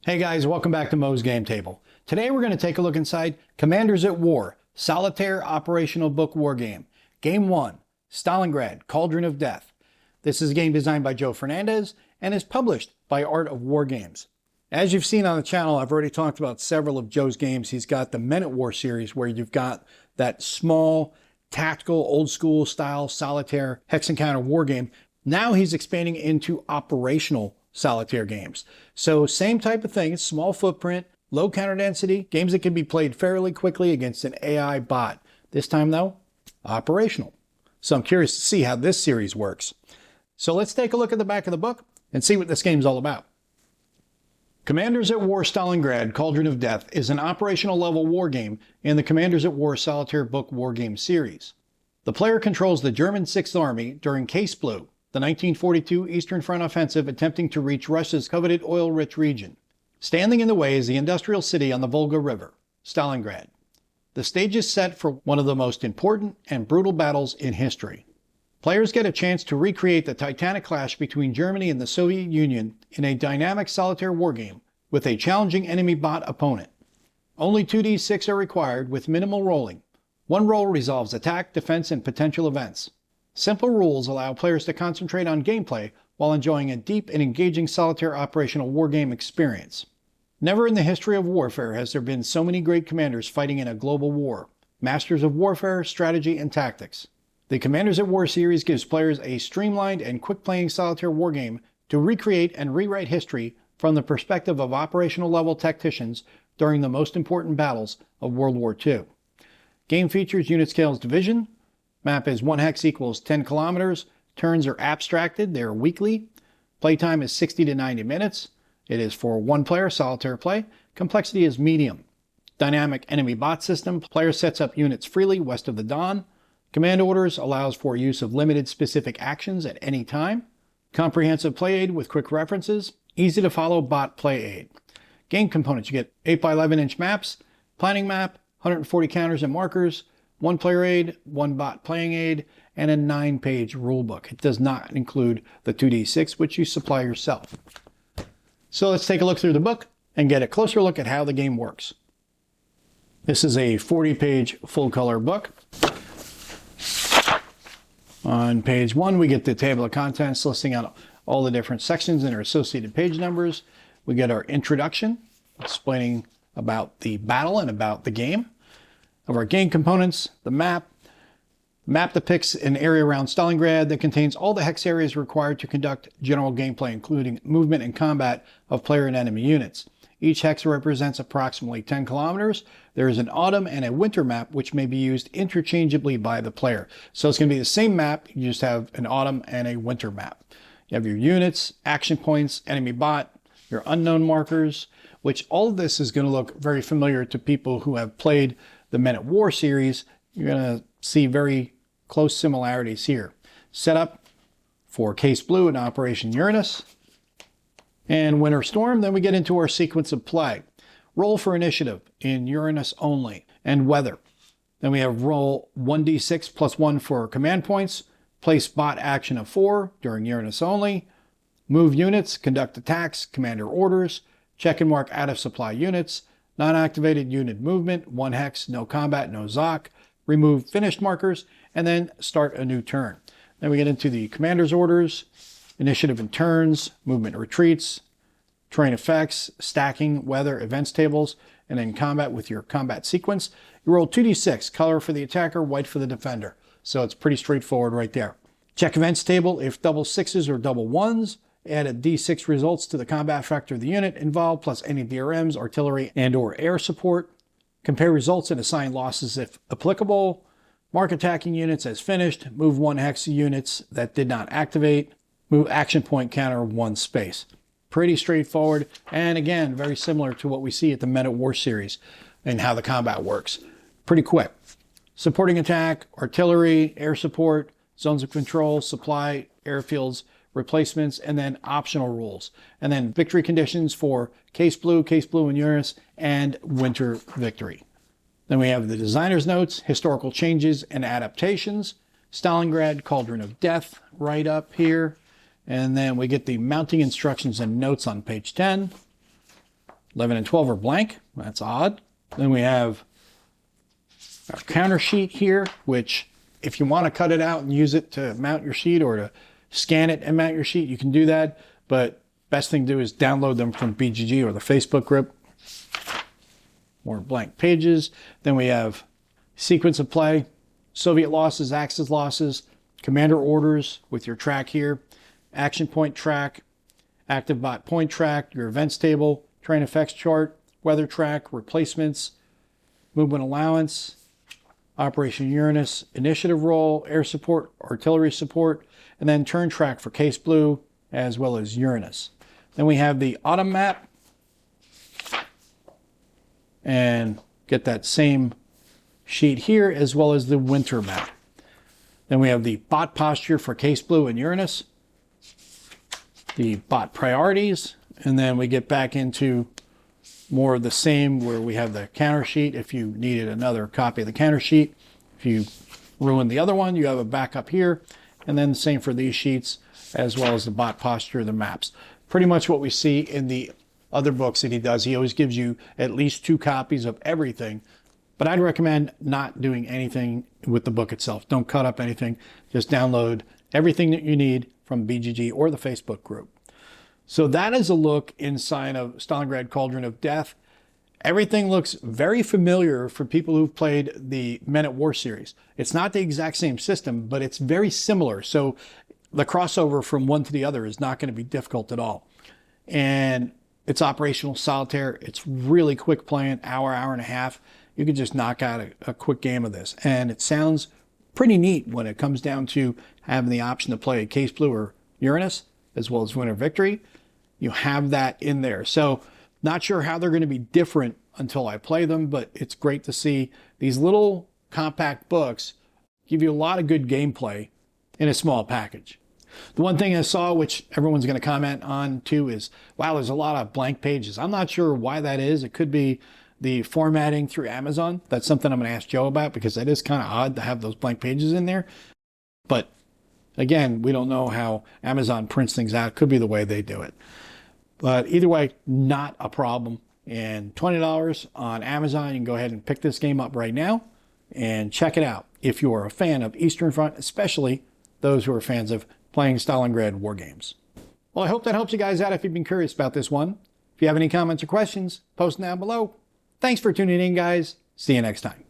Hey guys, welcome back to Mo's Game Table. Today we're going to take a look inside Commanders at War, Solitaire Operational Book War Game. Game 1, Stalingrad, Cauldron of Death. This is a game designed by Joe Fernandez and is published by Art of Wargames. As you've seen on the channel, I've already talked about several of Joe's games. He's got the Men at War series where you've got that small, tactical, old school style solitaire hex and counter war game. Now he's expanding into operational solitaire games. So same type of thing, it's small footprint, low counter density, games that can be played fairly quickly against an AI bot. This time though, operational. So I'm curious to see how this series works. So let's take a look at the back of the book and see what this game's all about. Commanders at War Stalingrad, Cauldron of Death is an operational level war game in the Commanders at War Solitaire Book War Game series. The player controls the German 6th Army during Case Blue, the 1942 Eastern Front offensive attempting to reach Russia's coveted oil-rich region. Standing in the way is the industrial city on the Volga River, Stalingrad. The stage is set for one of the most important and brutal battles in history. Players get a chance to recreate the titanic clash between Germany and the Soviet Union in a dynamic solitaire wargame with a challenging enemy bot opponent. Only 2d6 are required with minimal rolling. One roll resolves attack, defense, and potential events. Simple rules allow players to concentrate on gameplay while enjoying a deep and engaging solitaire operational wargame experience. Never in the history of warfare has there been so many great commanders fighting in a global war, masters of warfare, strategy, and tactics. The Commanders at War series gives players a streamlined and quick-playing solitaire wargame to recreate and rewrite history from the perspective of operational level tacticians during the most important battles of World War II. Game features unit scales division. Map is 1 hex equals 10 kilometers. Turns are abstracted, they are weekly. Playtime is 60 to 90 minutes. It is for one player solitaire play. Complexity is medium. Dynamic enemy bot system. Player sets up units freely west of the Don. Command orders allows for use of limited specific actions at any time. Comprehensive play aid with quick references. Easy to follow bot play aid. Game components, you get 8 by 11 inch maps, planning map, 140 counters and markers, 1 player aid, 1 bot playing aid, and a 9-page rulebook. It does not include the 2d6, which you supply yourself. So let's take a look through the book and get a closer look at how the game works. This is a 40-page full-color book. On page 1, we get the table of contents listing out all the different sections and their associated page numbers. We get our introduction, explaining about the battle and about the game. Of our game components, the map. The map depicts an area around Stalingrad that contains all the hex areas required to conduct general gameplay, including movement and combat of player and enemy units. Each hex represents approximately 10 kilometers. There is an autumn and a winter map, which may be used interchangeably by the player. So it's going to be the same map, you just have an autumn and a winter map. You have your units, action points, enemy bot, your unknown markers, which all of this is going to look very familiar to people who have played the Men at War series. You're going to see very close similarities here. Setup for Case Blue and Operation Uranus and Winter Storm. Then we get into our sequence of play. Roll for initiative in Uranus only and weather. Then we have roll 1d6 plus 1 for command points. Place bot action of 4 during Uranus only. Move units, conduct attacks, commander orders. Check and mark out of supply units. Non-activated unit movement, 1 hex, no combat, no ZOC. Remove finished markers, and then start a new turn. Then we get into the commander's orders, initiative and turns, movement retreats, terrain effects, stacking, weather, events tables, and then combat with your combat sequence. You roll 2d6, color for the attacker, white for the defender. So it's pretty straightforward right there. Check events table if double 6s or double 1s. Add a d6 results to the combat factor of the unit involved, plus any DRMs, artillery, and or air support. Compare results and assign losses if applicable. Mark attacking units as finished. Move 1 hex units that did not activate. Move action point counter 1 space. Pretty straightforward, and again, very similar to what we see at the Men at War series and how the combat works. Pretty quick. Supporting attack, artillery, air support, zones of control, supply, airfields, replacements, and then optional rules. And then victory conditions for Case Blue and Uranus, and Winter Victory. Then we have the designer's notes, historical changes and adaptations, Stalingrad, Cauldron of Death, right up here. And then we get the mounting instructions and notes on page 10. 11 and 12 are blank. That's odd. Then we have our counter sheet here, which if you want to cut it out and use it to mount your sheet or to scan it and mount your sheet, you can do that. But best thing to do is download them from BGG or the Facebook group. More blank pages. Then we have sequence of play, Soviet losses, Axis losses, commander orders with your track here, action point track, active bot point track, your events table, terrain effects chart, weather track, replacements, movement allowance, Operation Uranus, initiative roll, air support, artillery support, and then turn track for Case Blue, as well as Uranus. Then we have the autumn map, and get that same sheet here, as well as the winter map. Then we have the bot posture for Case Blue and Uranus, the bot priorities, and then we get back into more of the same where we have the counter sheet if you needed another copy of the counter sheet. If you ruined the other one, you have a backup here, and then the same for these sheets, as well as the bot posture, the maps. Pretty much what we see in the other books that he does. He always gives you at least 2 copies of everything, but I'd recommend not doing anything with the book itself. Don't cut up anything. Just download everything that you need from BGG or the Facebook group. So that is a look inside of Stalingrad Cauldron of Death. Everything looks very familiar for people who've played the Men at War series. It's not the exact same system, but it's very similar. So the crossover from one to the other is not going to be difficult at all. And it's operational solitaire. It's really quick playing, hour and a half. You can just knock out a quick game of this. And it sounds pretty neat when it comes down to having the option to play Case Blue or Uranus, as well as Winter Victory. You have that in there. So not sure how they're going to be different until I play them, but it's great to see these little compact books give you a lot of good gameplay in a small package. The one thing I saw, which everyone's going to comment on too, is, wow, there's a lot of blank pages. I'm not sure why that is. It could be the formatting through Amazon. That's something I'm going to ask Joe about, because that is kind of odd to have those blank pages in there. But again, we don't know how Amazon prints things out. It could be the way they do it. But either way, not a problem. And $20 on Amazon, you can go ahead and pick this game up right now and check it out if you are a fan of Eastern Front, especially those who are fans of playing Stalingrad war games. Well, I hope that helps you guys out if you've been curious about this one. If you have any comments or questions, post them down below. Thanks for tuning in, guys. See you next time.